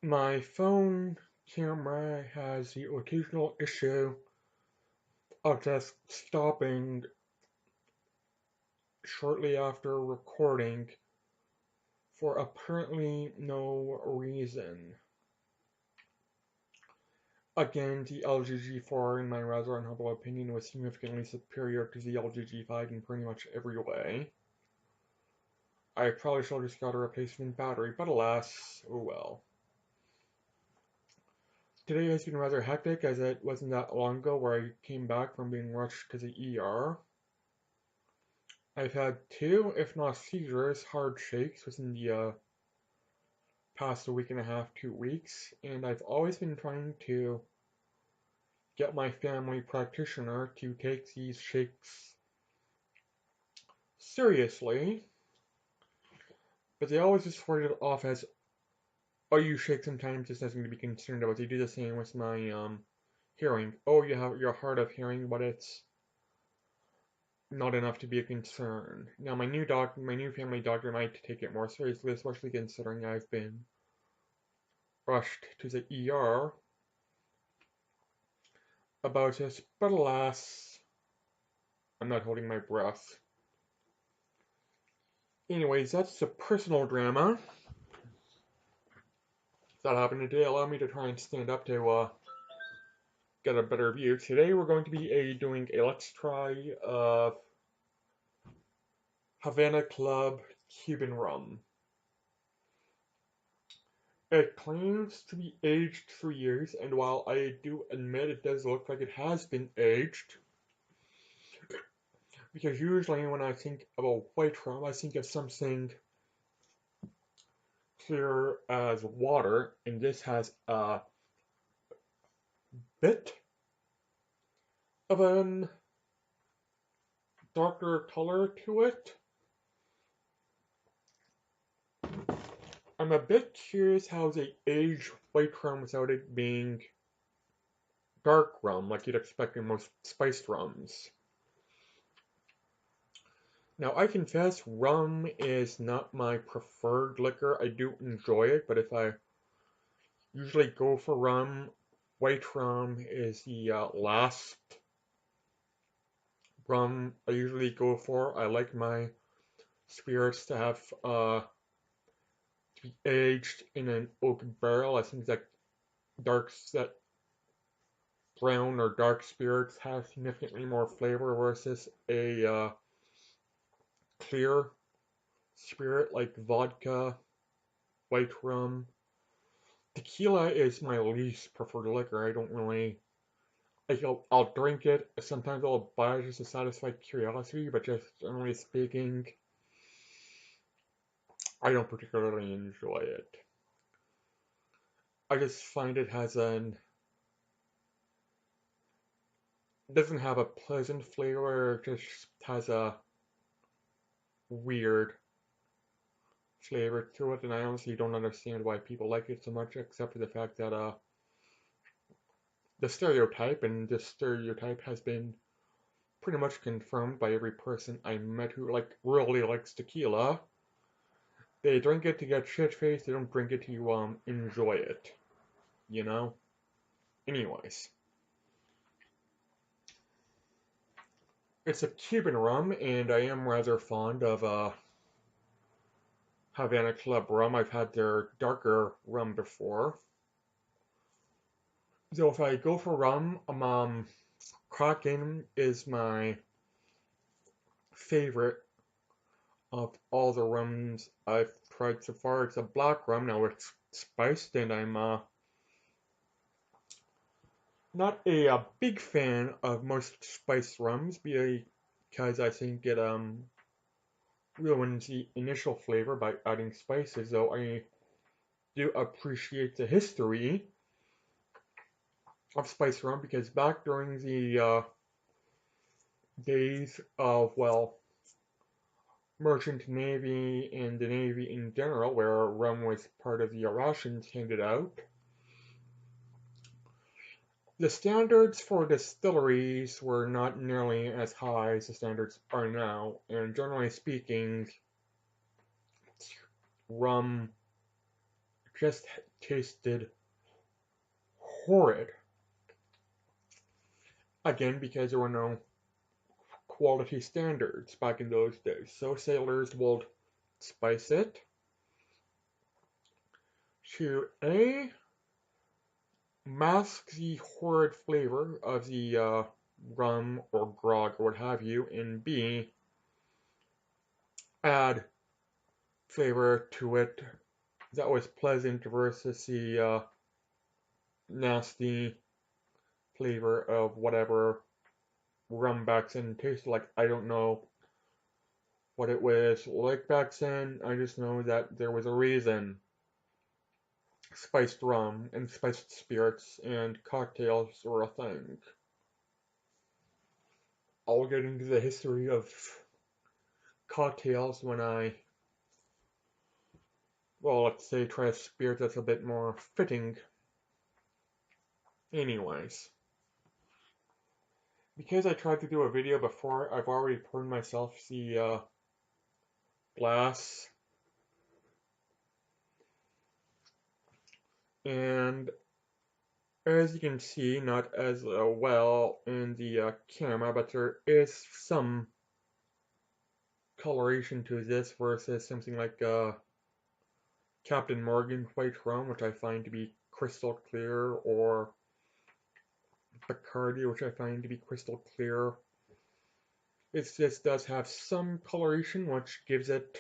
My phone camera has the occasional issue of just stopping shortly after recording for apparently no reason. Again, the LG G4, in my rather unhumble opinion, was significantly superior to the LG G5 in pretty much every way. I probably should have just got a replacement battery, but alas, oh well. Today has been rather hectic as it wasn't that long ago where I came back from being rushed to the ER. I've had two, if not seizures, hard shakes within the past a week and a half, 2 weeks, and I've always been trying to get my family practitioner to take these shakes seriously, but they always just write it off as, oh, you shake sometimes, just nothing to be concerned about. They do the same with my hearing. Oh, you're hard of hearing, but it's not enough to be a concern. Now, my new family doctor might take it more seriously, especially considering I've been rushed to the ER about this, but alas, I'm not holding my breath. Anyways, that's the personal drama that happened today. Allow me to try and stand up to get a better view. Today we're going to be doing a let's try of Havana Club Cuban rum. It claims to be aged 3 years, and while I do admit it does look like it has been aged, because usually when I think of a white rum, I think of something clear as water, and this has a bit of an darker color to it. I'm a bit curious how they age white rum without it being dark rum like you'd expect in most spiced rums. Now, I confess rum is not my preferred liquor. I do enjoy it, but if I usually go for rum, white rum is the last rum I usually go for. I like my spirits to have to be aged in an oak barrel. I think that that brown or dark spirits have significantly more flavor versus a clear spirit like vodka, white rum. Tequila is my least preferred liquor. I don't really like. I'll drink it. Sometimes I'll buy it just to satisfy curiosity, but just generally speaking, I don't particularly enjoy it. I just find it has an doesn't have a pleasant flavor. It just has a weird flavor to it, and I honestly don't understand why people like it so much, except for the fact that the stereotype, and this stereotype has been pretty much confirmed by every person I met who really likes tequila. They drink it to get shit faced. They don't drink it to enjoy it. You know. Anyways, it's a Cuban rum, and I am rather fond of Havana Club rum. I've had their darker rum before. So if I go for rum, Kraken is my favorite of all the rums I've tried so far. It's a black rum. Now it's spiced, and I'm not a big fan of most spiced rums because I think it ruins the initial flavor by adding spices. Though I do appreciate the history of spiced rum because back during the days of merchant navy and the navy in general, where rum was part of the rations handed out, the standards for distilleries were not nearly as high as the standards are now, and generally speaking, rum just tasted horrid. Again, because there were no quality standards back in those days. So sailors would spice it to A, mask the horrid flavor of the rum or grog or what have you, and B, add flavor to it that was pleasant versus the nasty flavor of whatever rum back then tasted like. I don't know what it was like back then. I just know that there was a reason spiced rum and spiced spirits and cocktails were a thing. I'll get into the history of cocktails when I, well, let's say try a spirit that's a bit more fitting. Anyways, because I tried to do a video before, I've already poured myself the glass, and as you can see, not as well in the camera, but there is some coloration to this versus something like Captain Morgan White Rum, which I find to be crystal clear, or Bacardi, which I find to be crystal clear. It just does have some coloration, which gives it,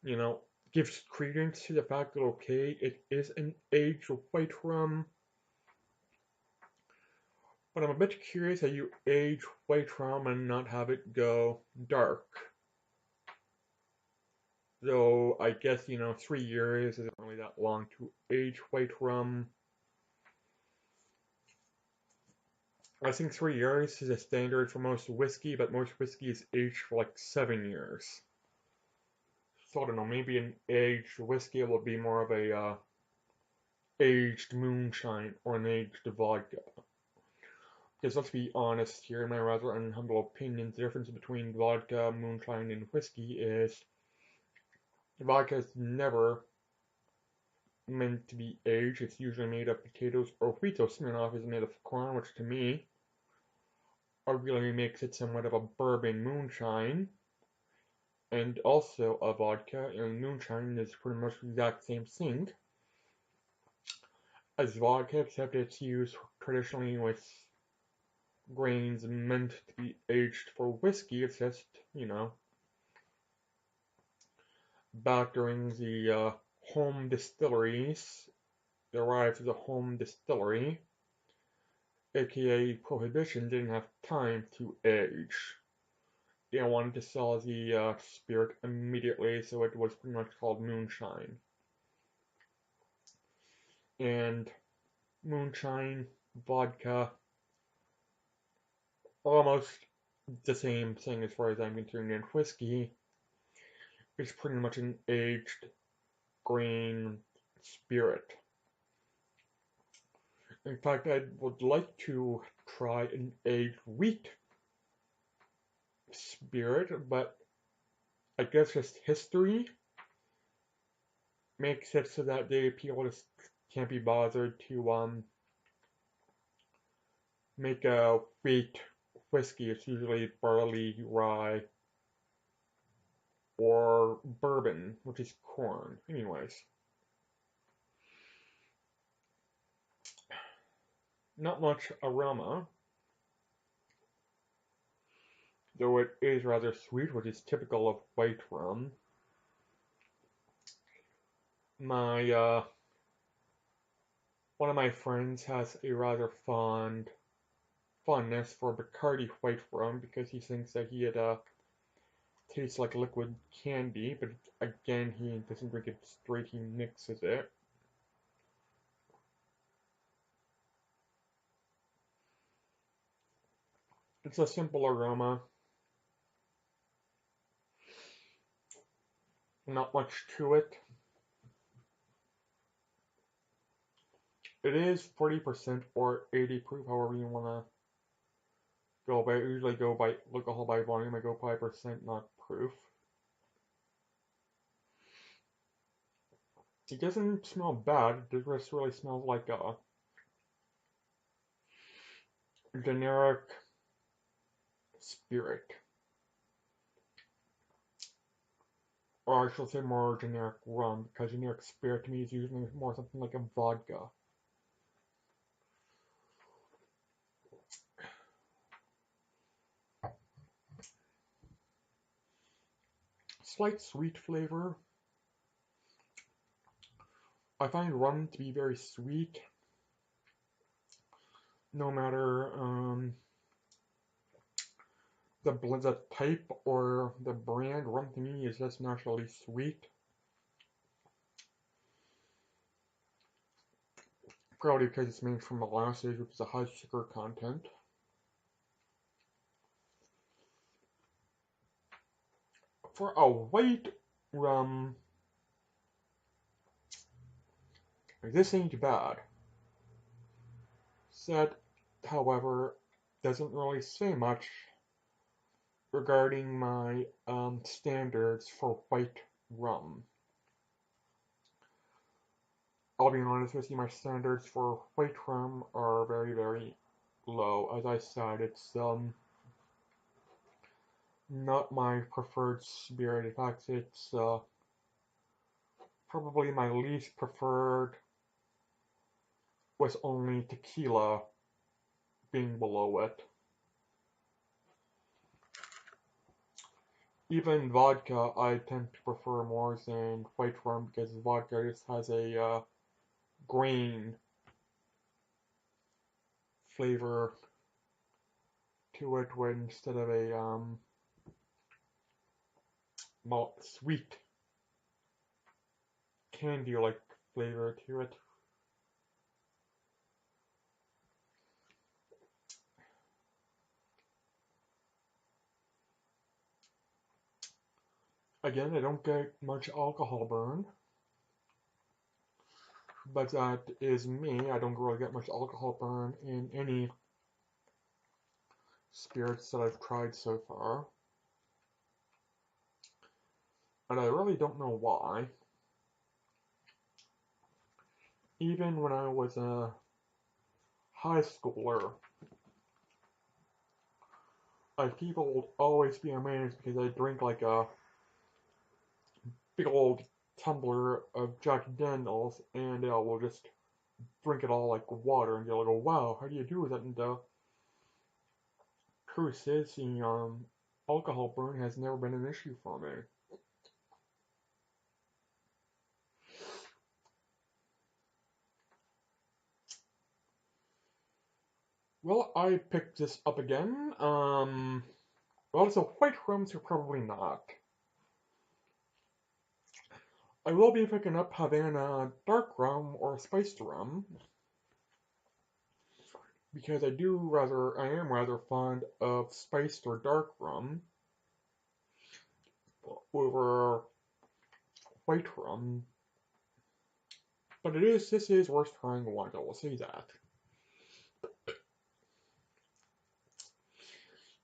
you know, gives credence to the fact that, okay, it is an aged white rum, but I'm a bit curious how you age white rum and not have it go dark. Though, I guess, 3 years isn't really that long to age white rum. I think 3 years is a standard for most whiskey, but most whiskey is aged for like 7 years. So I don't know, maybe an aged whiskey will be more of a aged moonshine or an aged vodka. Because let's be honest here, in my rather unhumble opinion, the difference between vodka, moonshine, and whiskey is vodka is never meant to be aged. It's usually made of potatoes or wheat, so Smirnoff is made of corn, which to me arguably makes it somewhat of a bourbon moonshine. And also a vodka and moonshine is pretty much the exact same thing as vodka, except it's used traditionally with grains meant to be aged for whiskey. It's just, back during the home distilleries, the rise of the home distillery, aka Prohibition, didn't have time to age. They wanted to sell the spirit immediately, so it was pretty much called moonshine. And moonshine, vodka, almost the same thing as far as I'm concerned, and whiskey is pretty much an aged grain spirit. In fact, I would like to try an aged wheat spirit, but I guess just history makes it so that people just can't be bothered to make a wheat whiskey. It's usually barley, rye, or bourbon, which is corn. Anyways, not much aroma, though it is rather sweet, which is typical of white rum. My One of my friends has a rather fondness for Bacardi white rum because he thinks that it tastes like liquid candy, but again, he doesn't drink it straight, he mixes it. It's a simple aroma, not much to it. It is 40% or 80 proof, however you want to go by. I usually go by alcohol by volume, I go by percent, not proof. It doesn't smell bad, it just really smells like a generic spirit. Or I should say more generic rum, because generic spirit to me is usually more something like a vodka. Slight sweet flavor. I find rum to be very sweet, no matter the type or the brand. Rum to me is just naturally sweet. Probably because it's made from molasses, which is a high sugar content. For a white rum, this ain't bad. That, however, doesn't really say much regarding my standards for white rum. I'll be honest with you, my standards for white rum are very, very low. As I said, it's not my preferred spirit. In fact, it's probably my least preferred, with only tequila being below it. Even vodka, I tend to prefer more than white rum because vodka just has a grain flavor to it when instead of a malt sweet candy-like flavor to it. Again, I don't get much alcohol burn, but that is me. I don't really get much alcohol burn in any spirits that I've tried so far. And I really don't know why. Even when I was a high schooler, people would always be amazed because I drink like a big old tumbler of Jack Daniels and will just drink it all like water and they'll go, wow, how do you do that? And truth is, the alcohol burn has never been an issue for me. Well, I picked this up again. Well, so white rums are probably not. I will be picking up Havana dark rum or spiced rum because I am rather fond of spiced or dark rum over white rum. But this is worth trying once, I will say that.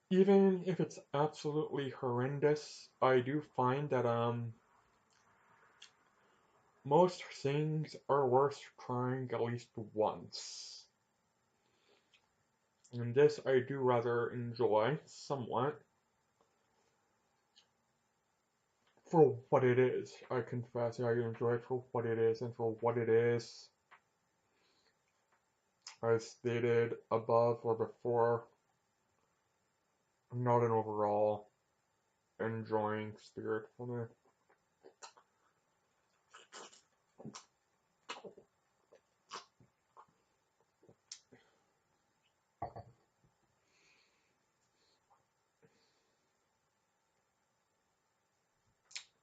Even if it's absolutely horrendous, I do find that most things are worth trying at least once. And this I do rather enjoy somewhat for what it is. I confess I enjoy it for what it is, and for what it is, as stated above or before, not an overall enjoying spirit for me.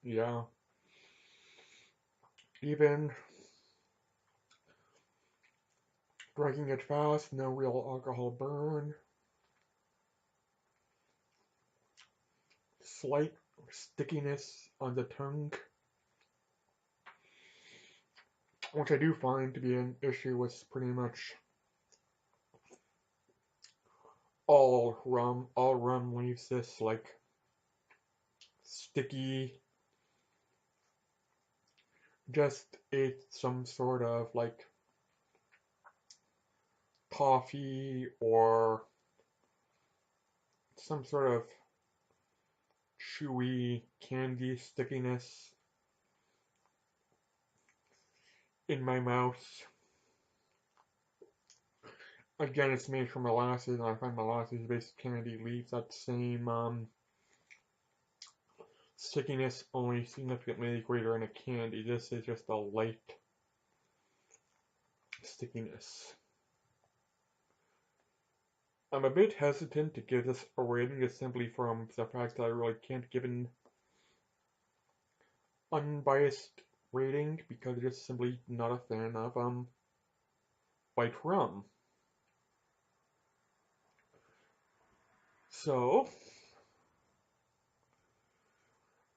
Yeah. Even drinking it fast, no real alcohol burn. Slight stickiness on the tongue, which I do find to be an issue with pretty much all rum. All rum leaves this like sticky, just ate some sort of like toffee or some sort of chewy candy stickiness in my mouth. Again, it's made from molasses, and I find molasses-based candy leaves that same stickiness, only significantly greater in a candy. This is just a light stickiness. I'm a bit hesitant to give this a rating just simply from the fact that I really can't give an unbiased rating because I'm just simply not a fan of white rum. So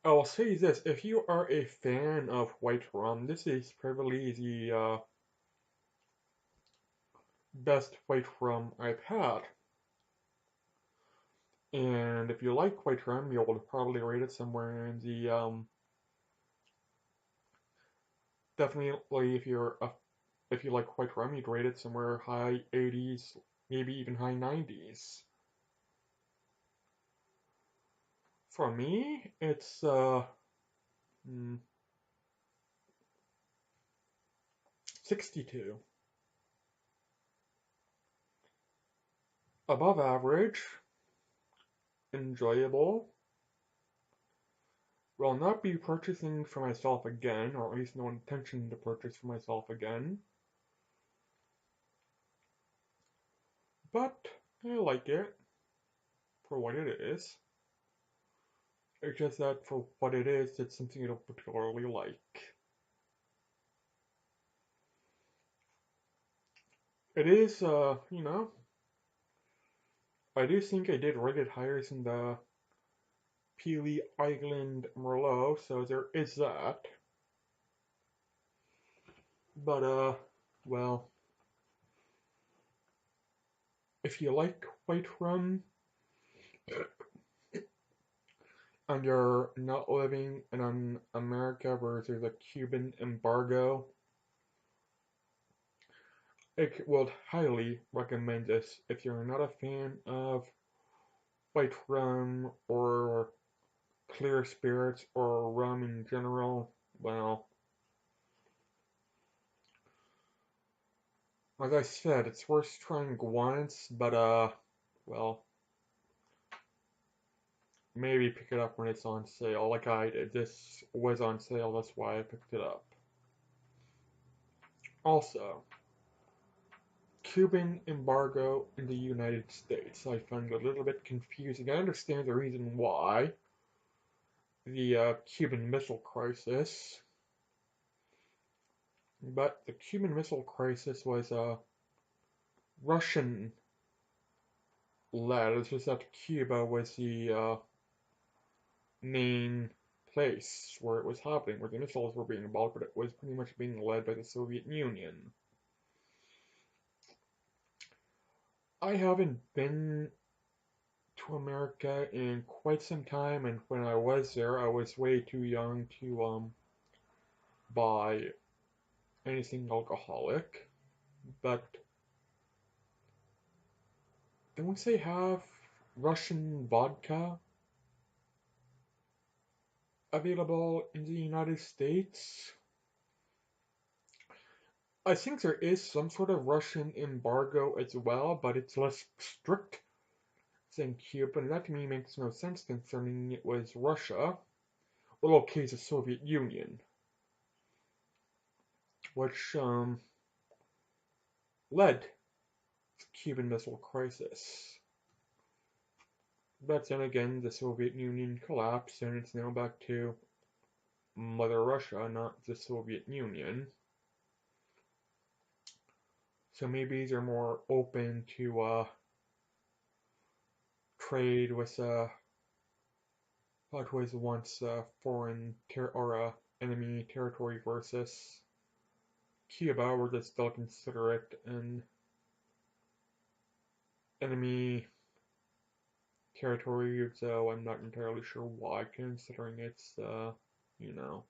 I will say this: if you are a fan of white rum, this is probably the best white rum I've had. And if you like white rum, you'll probably rate it somewhere in the definitely if you like white rum, you'd rate it somewhere high 80s, maybe even high 90s. For me, it's 62. Above average, enjoyable. Will not be purchasing for myself again, or at least no intention to purchase for myself again. But I like it for what it is. It's just that for what it is, it's something I don't particularly like. It is, I do think I did rate it higher than the Peely Island Merlot, so there is that. But, well, if you like white rum and you're not living in America where there's a Cuban embargo, I would highly recommend this. If you're not a fan of white rum or clear spirits or rum in general, well, like I said, it's worth trying once, but well, maybe pick it up when it's on sale, like I did. This was on sale, that's why I picked it up. Also, Cuban embargo in the United States. I find it a little bit confusing. I understand the reason why. The Cuban Missile Crisis. But the Cuban Missile Crisis was Russian led. It's just that Cuba was the main place where it was happening, where the missiles were being involved, but it was pretty much being led by the Soviet Union. I haven't been to America in quite some time, and when I was there, I was way too young to buy anything alcoholic. But don't they have Russian vodka available in the United States? I think there is some sort of Russian embargo as well, but it's less strict than Cuba, and that to me makes no sense concerning it was Russia, well, okay, the Soviet Union, which led the Cuban Missile Crisis. But then again, the Soviet Union collapsed, and it's now back to Mother Russia, not the Soviet Union. So maybe they're more open to trade with what was once foreign or enemy territory versus Cuba, where they still consider it an enemy territory, so I'm not entirely sure why, considering it's, you know,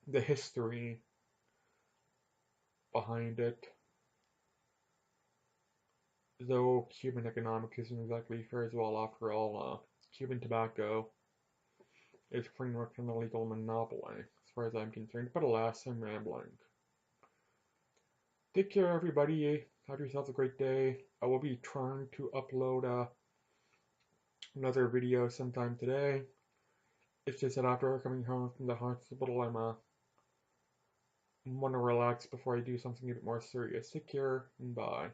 the history behind it. Though Cuban economics isn't exactly fair as well, after all, Cuban tobacco is pretty much an illegal monopoly, as far as I'm concerned. But alas, I'm rambling. Take care, everybody. Have yourselves a great day. I will be trying to upload another video sometime today. It's just that after coming home from the hospital, want to relax before I do something a bit more serious. Take care and bye.